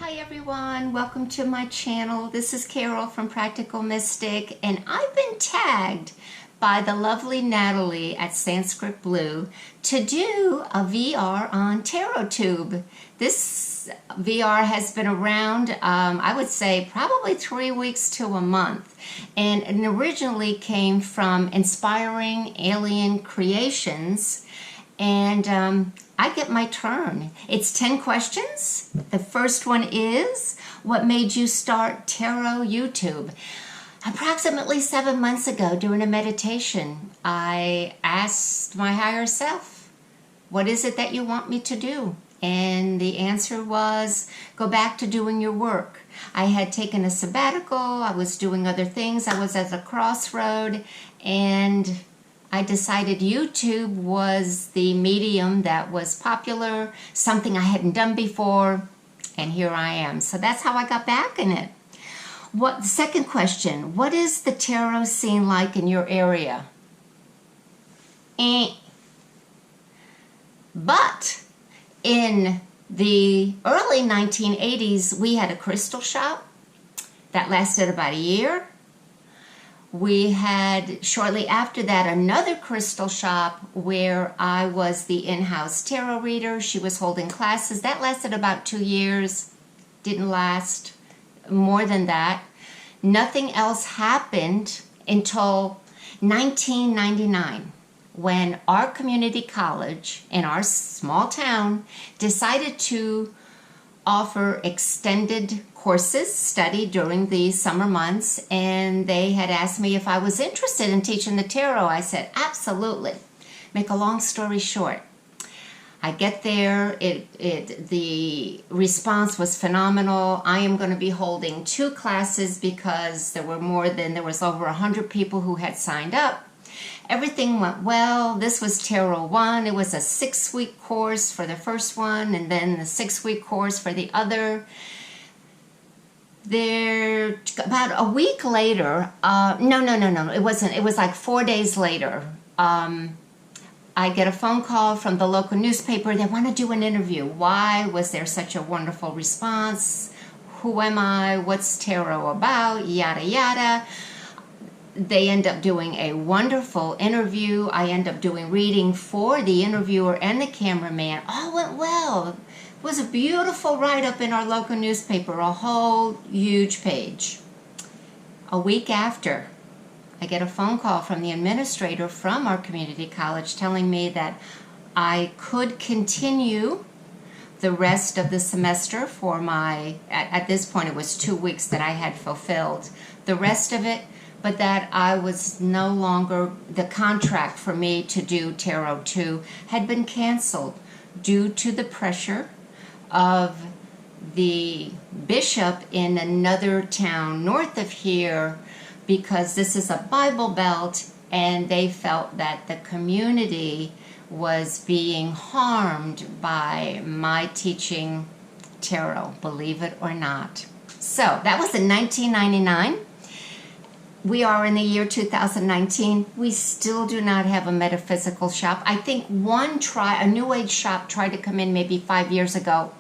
Hi everyone, welcome to my channel. This is Carol from Practical Mystic, and I've been tagged by the lovely Natalie at Sanskrit Blue to do a VR on TarotTube. This VR has been around, I would say, probably 3 weeks to a month, and it originally came from Inspiring Alien Creations, and I get my turn. It's 10 questions. The first one is, what made you start TarotTube? Approximately 7 months ago, during a meditation, I asked my higher self, what is it that you want me to do? And the answer was, go back to doing your work. I had taken a sabbatical, I was doing other things, I was at a crossroad, and I decided YouTube was the medium that was popular, something I hadn't done before, and here I am. So that's how I got back in it. The second question, what is the tarot scene like in your area? But in the early 1980s, we had a crystal shop that lasted about a year. We had, shortly after that, another crystal shop where I was the in-house tarot reader. She was holding classes. That lasted about 2 years. Didn't last more than that. Nothing else happened until 1999, when our community college in our small town decided to offer extended courses, study during the summer months, and they had asked me if I was interested in teaching the tarot. I said, absolutely. Make a long story short, I get there, the response was phenomenal. I am going to be holding 2 classes because there was over 100 people who had signed up. Everything went well. This was Tarot 1. It was a 6-week course for the first one, and then the 6-week course for the other. About a week later, no, it wasn't. It was like 4 days later. I get a phone call from the local newspaper. They want to do an interview. Why was there such a wonderful response? Who am I? What's tarot about? Yada, yada. They end up doing a wonderful interview. I end up doing reading for the interviewer and the cameraman. All went well. It was a beautiful write-up in our local newspaper, a whole huge page. A week after, I get a phone call from the administrator from our community college telling me that I could continue the rest of the semester for at this point it was 2 weeks that I had fulfilled the rest of it, but that I was no longer, the contract for me to do Tarot 2 had been canceled due to the pressure of the bishop in another town north of here, because this is a Bible Belt, and they felt that the community was being harmed by my teaching tarot, believe it or not. So that was in 1999. We are in the year 2019. We still do not have a metaphysical shop. I think a New Age shop tried to come in maybe 5 years ago.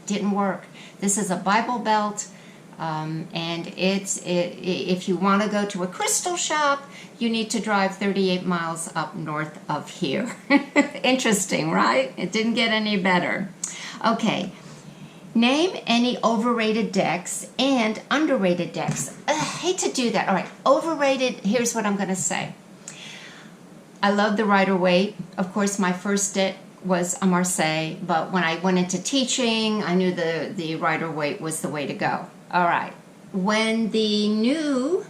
Didn't work. This is a Bible Belt, and if you want to go to a crystal shop, you need to drive 38 miles up north of here. Interesting, right? It didn't get any better. Okay. Name any overrated decks and underrated decks. I hate to do that. All right, overrated, here's what I'm going to say. I love the Rider-Waite. Of course, my first deck was a Marseille, but when I went into teaching, I knew the Rider-Waite was the way to go. All right. When the new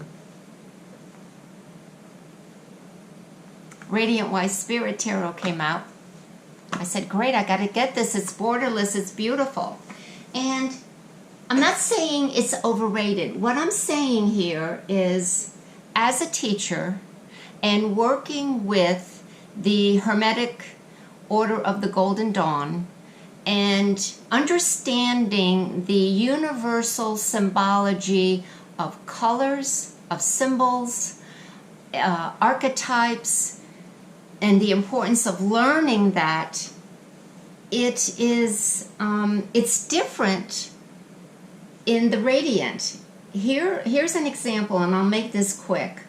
Radiant Wise Spirit Tarot came out, I said, great, I got to get this. It's borderless. It's beautiful. And I'm not saying it's overrated. What I'm saying here is, as a teacher and working with the Hermetic Order of the Golden Dawn and understanding the universal symbology of colors, of symbols, archetypes, and the importance of learning that, it's different in the radiant, here's an example, and I'll make this quick.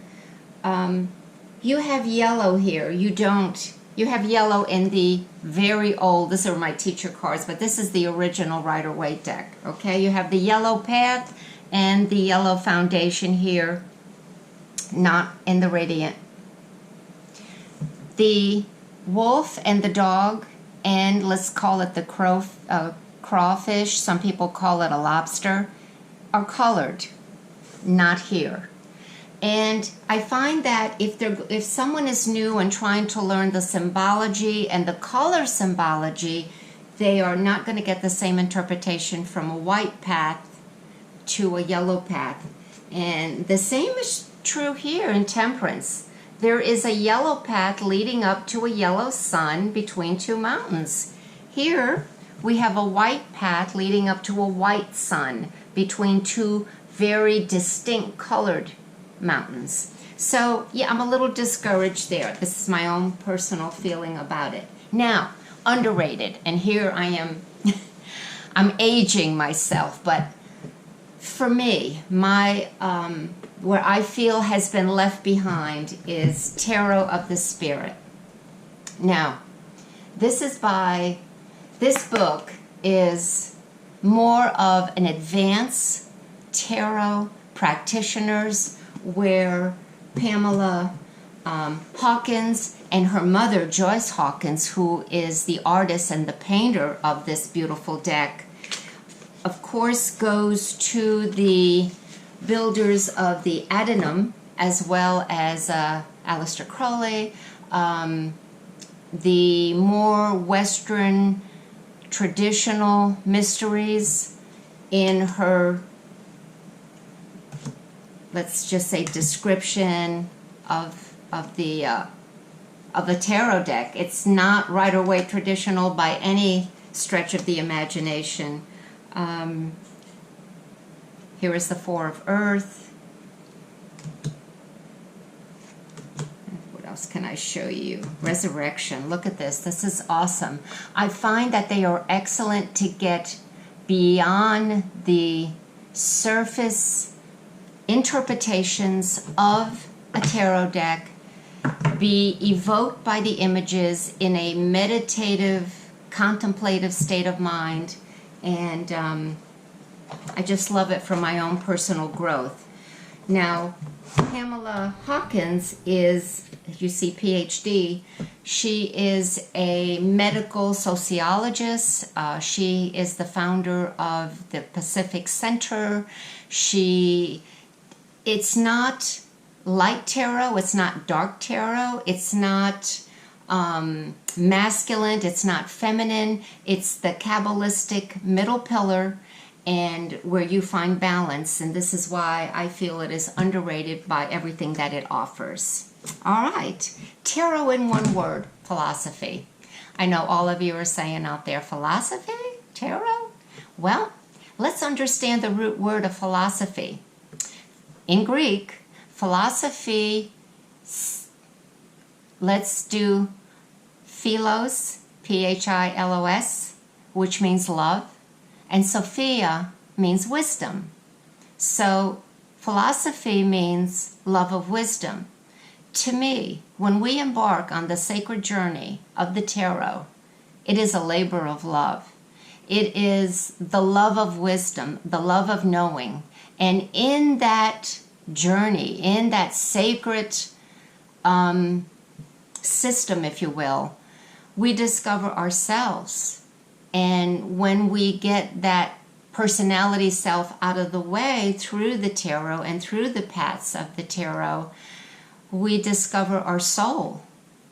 You have yellow here. You have yellow in the very old, these are my teacher cards, but this is the original Rider-Waite deck, okay? You have the yellow path and the yellow foundation here, not in the radiant. The wolf and the dog, and let's call it the crawfish, some people call it a lobster, are colored, not here. And I find that if someone is new and trying to learn the symbology and the color symbology, they are not going to get the same interpretation from a white path to a yellow path. And the same is true here in Temperance. There is a yellow path leading up to a yellow sun between two mountains. Here we have a white path leading up to a white sun between two very distinct colored mountains. So yeah, I'm a little discouraged there. This is my own personal feeling about it. Now, underrated, and here I am, I'm aging myself, but for me, my where I feel has been left behind is Tarot of the Spirit. Now, this book is more of an advanced tarot practitioners, where Pamela Hawkins and her mother, Joyce Hawkins, who is the artist and the painter of this beautiful deck, of course goes to the builders of the Adenum, as well as Aleister Crowley, the more Western traditional mysteries in her, let's just say, description of the tarot deck. It's not Rider-Waite traditional by any stretch of the imagination. Here is the Four of Earth. What else can I show you? Resurrection. Look at this. This is awesome. I find that they are excellent to get beyond the surface interpretations of a tarot deck, be evoked by the images in a meditative, contemplative state of mind, and I just love it for my own personal growth. Now, Pamela Hawkins is, you see, PhD. She is a medical sociologist. She is the founder of the Pacific Center. It's not light tarot, it's not dark tarot, it's not masculine, it's not feminine, it's the Kabbalistic middle pillar, and where you find balance, and this is why I feel it is underrated by everything that it offers. All right, tarot in one word, philosophy. I know all of you are saying out there, philosophy? Tarot? Well, let's understand the root word of philosophy. In Greek, philosophy, let's do philos, P-H-I-L-O-S, which means love, and Sophia means wisdom. So philosophy means love of wisdom. To me, when we embark on the sacred journey of the tarot, it is a labor of love. It is the love of wisdom, the love of knowing. And in that journey, in that sacred system, if you will, we discover ourselves. And when we get that personality self out of the way through the tarot and through the paths of the tarot, we discover our soul.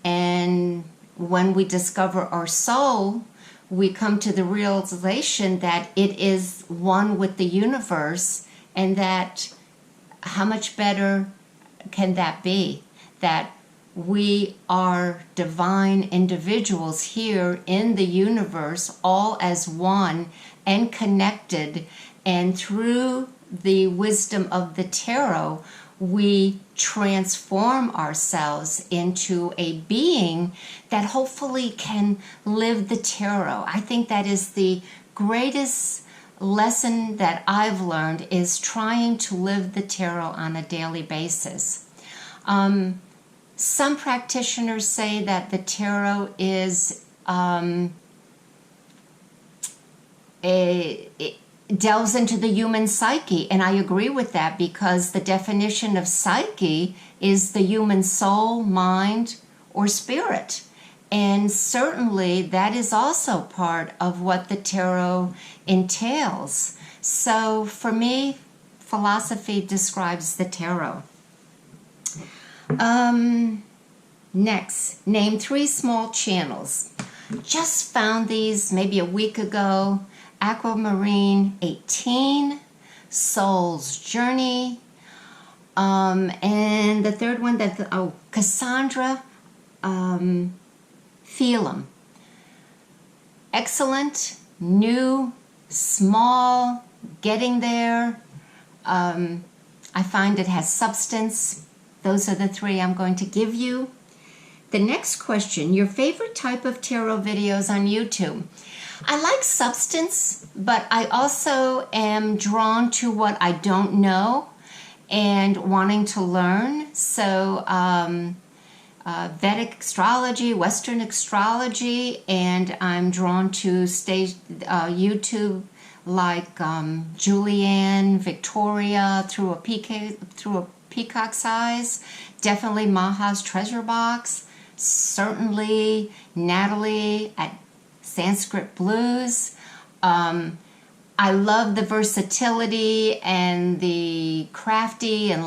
And when we discover our soul, we come to the realization that it is one with the universe, and that how much better can that be? That we are divine individuals here in the universe, all as one and connected, and through the wisdom of the tarot, we transform ourselves into a being that hopefully can live the tarot. I think that is the greatest lesson that I've learned is trying to live the tarot on a daily basis. Some practitioners say that the tarot is it delves into the human psyche, and I agree with that, because the definition of psyche is the human soul, mind, or spirit. And certainly that is also part of what the tarot entails. So for me, philosophy describes the tarot. Next, name 3 small channels. Just found these maybe a week ago. Aquamarine 18, Soul's Journey, and the third one, Cassandra, Phelan. Excellent, new, small, getting there. I find it has substance. Those are the 3 I'm going to give you. The next question, your favorite type of tarot videos on YouTube. I like substance, but I also am drawn to what I don't know and wanting to learn. So Vedic astrology, Western astrology, and I'm drawn to YouTube like Julianne, Victoria, through a peacock's eyes. Definitely Maha's Treasure Box. Certainly Natalie at Sanskrit Blues. I love the versatility and the crafty and